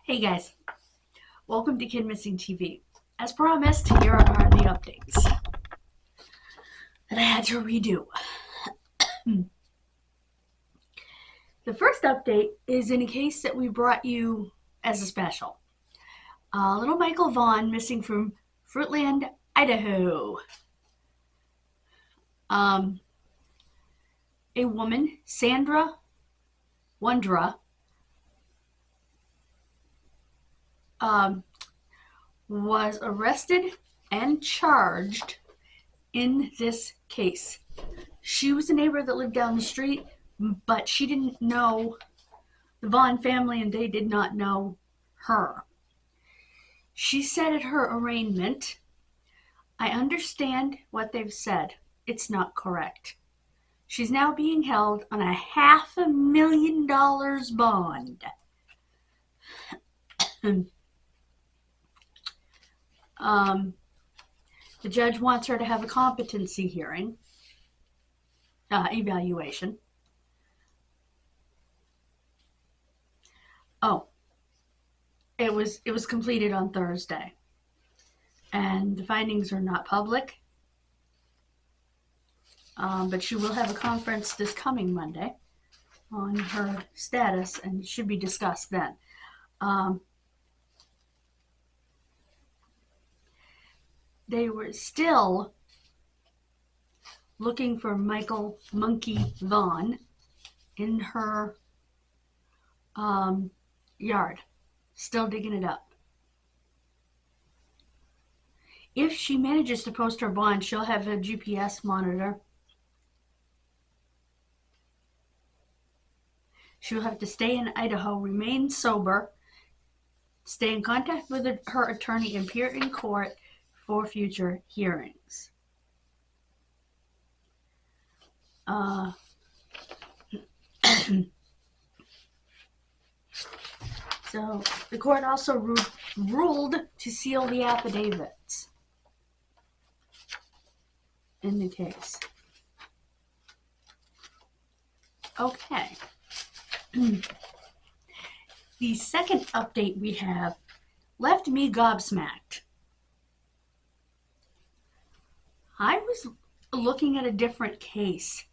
Hey guys, welcome to Kidmissing TV. As promised, here are the updates that I had to redo. The first update is in a case that we brought you as a special. Little Michael Vaughn missing from Fruitland, Idaho. A woman, Sandra Wondra, was arrested and charged in this case. She was a neighbor that lived down the street, but she didn't know the Vaughn family and they did not know her. She said at her arraignment, "I understand what they've said. It's not correct." She's now being held on a $500,000 bond. The judge wants her to have a competency hearing, evaluation. It was completed on Thursday, and the findings are not public. But she will have a conference this coming Monday on her status, and it should be discussed then. They were still looking for Michael Monkey Vaughn in her yard, still digging it up. If she manages to post her bond, she'll have a GPS monitor. She'll have to stay in Idaho, remain sober, stay in contact with her attorney, and appear in court for future hearings. So the court also ruled to seal the affidavits in the case. Okay. The second update we have left me gobsmacked. I was looking at a different case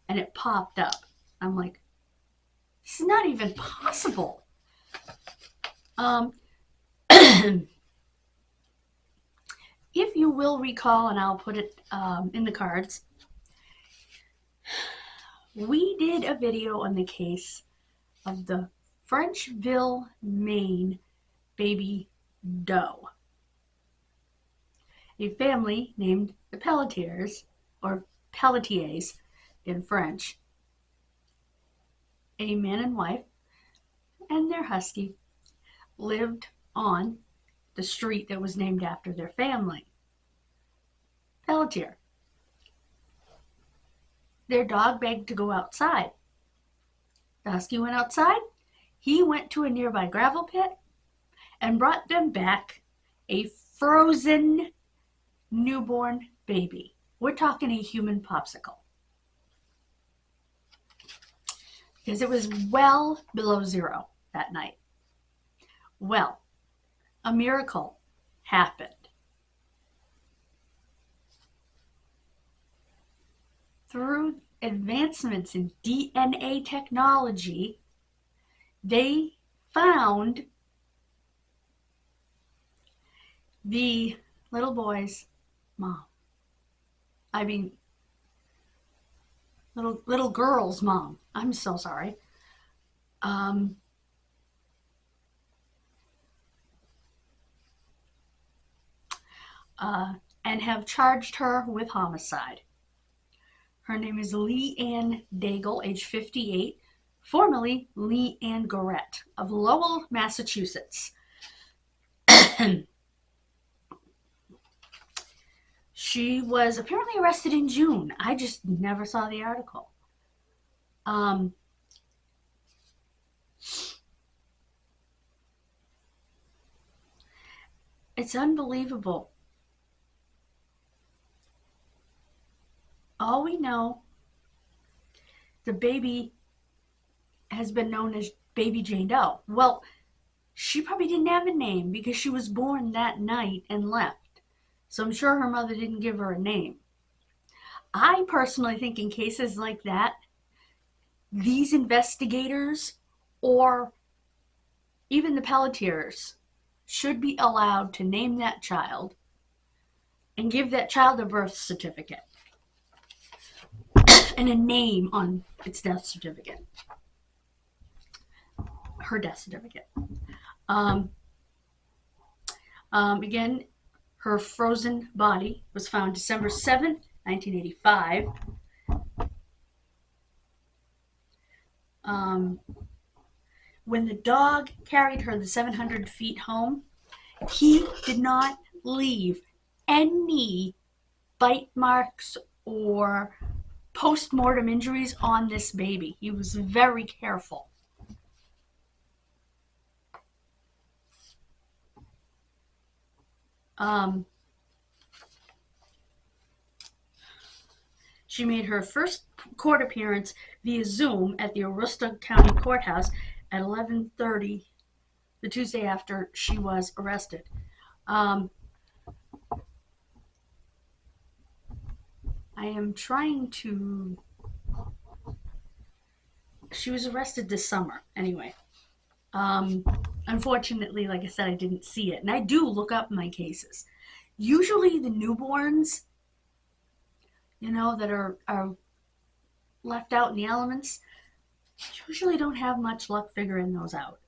and it popped up. I'm like, this is not even possible. If you will recall, and I'll put it in the cards, we did a video on the case of the Frenchville, Maine baby doe. A family named the Pelletiers, or Pelletiers in French, a man and wife, and their husky, lived on the street that was named after their family, Pelletier. Their dog begged to go outside. The husky went outside. He went to a nearby gravel pit and brought them back a frozen newborn baby. We're talking a human popsicle. Because it was well below zero that night. Well, a miracle happened. Through advancements in DNA technology, they found the little boy's mom. I mean, little girl's mom. I'm so sorry. And have charged her with homicide. Her name is Leigh Ann Daigle, age 58, formerly Leigh Ann Gorette of Lowell, Massachusetts. She was apparently arrested in June. I just never saw the article. It's unbelievable. All we know, the baby has been known as Baby Jane Doe. Well, She probably didn't have a name because she was born that night and left. So I'm sure her mother didn't give her a name. I personally think in cases like that, these investigators or even the pelletiers should be allowed to name that child and give that child a birth certificate and a name on its death certificate, her death certificate. Again, her frozen body was found December 7th, 1985. When the dog carried her the 700 feet home, he did not leave any bite marks or post-mortem injuries on this baby. He was very careful. She made her first court appearance via Zoom at the Aroostook County Courthouse at 11:30 the Tuesday after she was arrested. I am trying to... She was arrested this summer, anyway. Unfortunately, like I said, I didn't see it. And I do look up my cases. Usually the newborns, that are left out in the elements, usually don't have much luck figuring those out.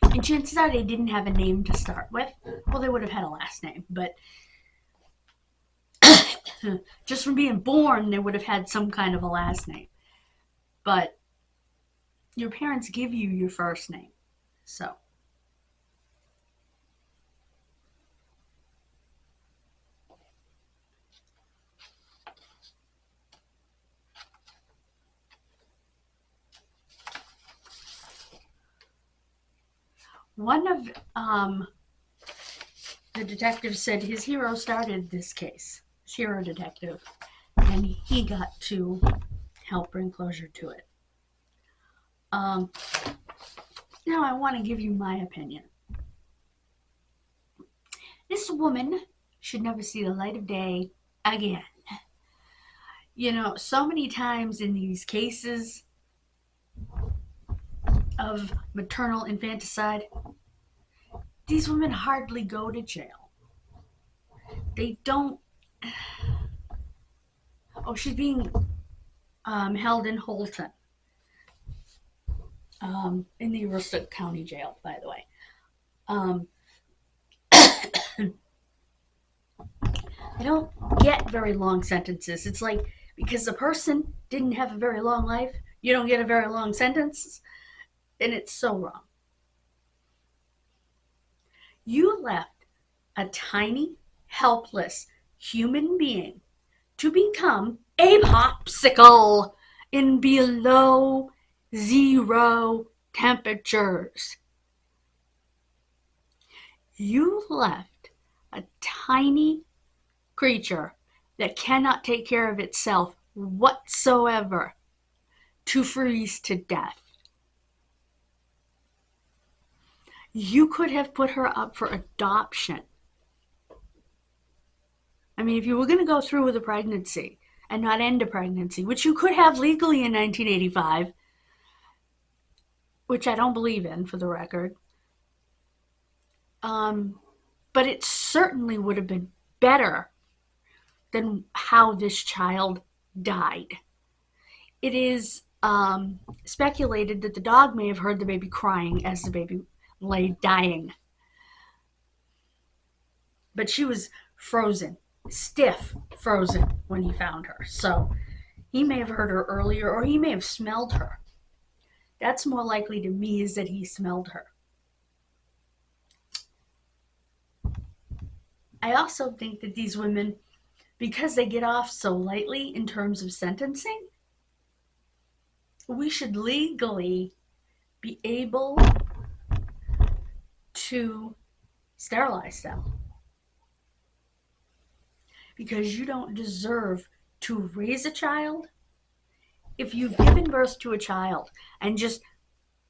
And chances are they didn't have a name to start with. Well, they would have had a last name, but just from being born, they would have had some kind of a last name. But your parents give you your first name, so. One of the detectives said his hero started this case, his hero detective, and he got to help bring closure to it. Now I want to give you my opinion. This woman should never see the light of day again. So many times in these cases of maternal infanticide, these women hardly go to jail. They don't... Oh, she's being held in Holton, in the Aroostook County Jail, by the way. They don't get very long sentences. It's like, because the person didn't have a very long life, you don't get a very long sentence, and it's so wrong. You left a tiny, helpless human being to become a popsicle in below zero temperatures. You left a tiny creature that cannot take care of itself whatsoever to freeze to death. You could have put her up for adoption. I mean, if you were going to go through with a pregnancy and not end a pregnancy, which you could have legally in 1985, which I don't believe in, for the record, but it certainly would have been better than how this child died. It is speculated that the dog may have heard the baby crying as the baby lay dying. But she was frozen, stiff frozen when he found her. So he may have heard her earlier, or he may have smelled her. That's more likely to me, is that he smelled her. I also think that these women, because they get off so lightly in terms of sentencing, we should legally be able to sterilize them. Because you don't deserve to raise a child. If you've given birth to a child and just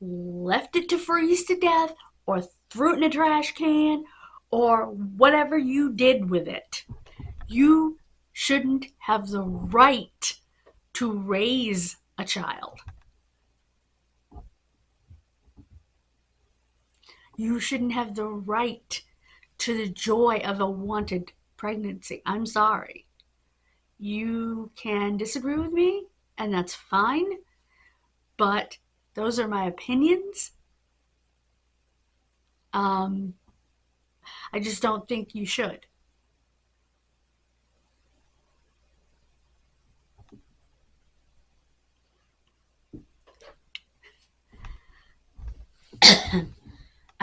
left it to freeze to death, or threw it in a trash can, or whatever you did with it. You shouldn't have the right to raise a child. You shouldn't have the right to the joy of a wanted pregnancy. I'm sorry. You can disagree with me, and that's fine, but those are my opinions. I just don't think you should.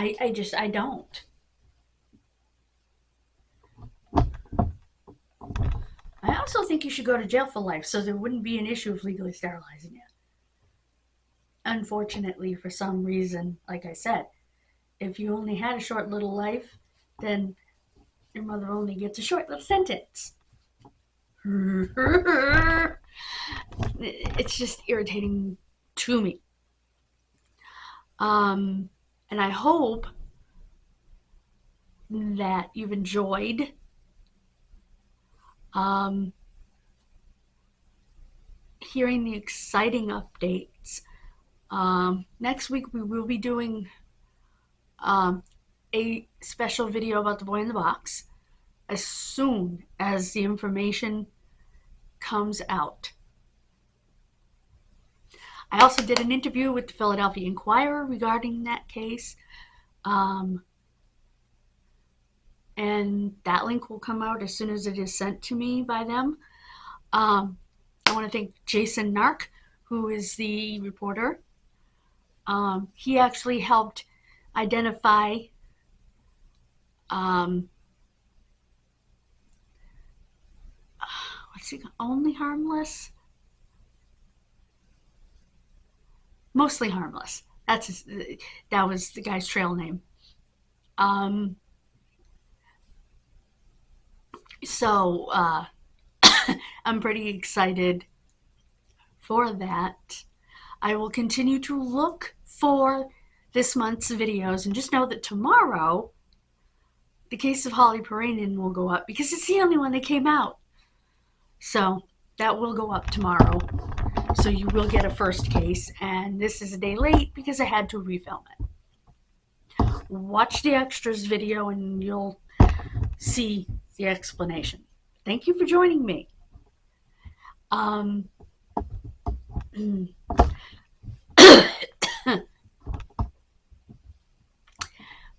I don't. I also think you should go to jail for life so there wouldn't be an issue of legally sterilizing it. Unfortunately, for some reason, like I said, if you only had a short little life, then your mother only gets a short little sentence. It's just irritating to me. And I hope that you've enjoyed hearing the exciting updates. Next week we will be doing a special video about the boy in the box as soon as the information comes out. I also did an interview with the Philadelphia Inquirer regarding that case. And that link will come out as soon as it is sent to me by them. I want to thank Jason Nark, who is the reporter. He actually helped identify only harmless? Mostly harmless. That was the guy's trail name. So I'm pretty excited for that. I will continue to look for this month's videos, and just know that tomorrow the case of Holly Paranin will go up because it's the only one that came out. So that will go up tomorrow. So you will get a first case, and this is a day late because I had to refilm it. Watch the extras video and you'll see the explanation. Thank you for joining me.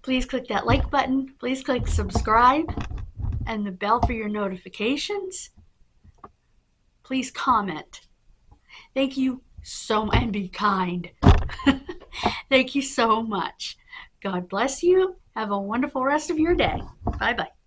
Please click that like button. Please click subscribe and the bell for your notifications. Please comment. Thank you so much, and be kind. Thank you so much. God bless you. Have a wonderful rest of your day. Bye-bye.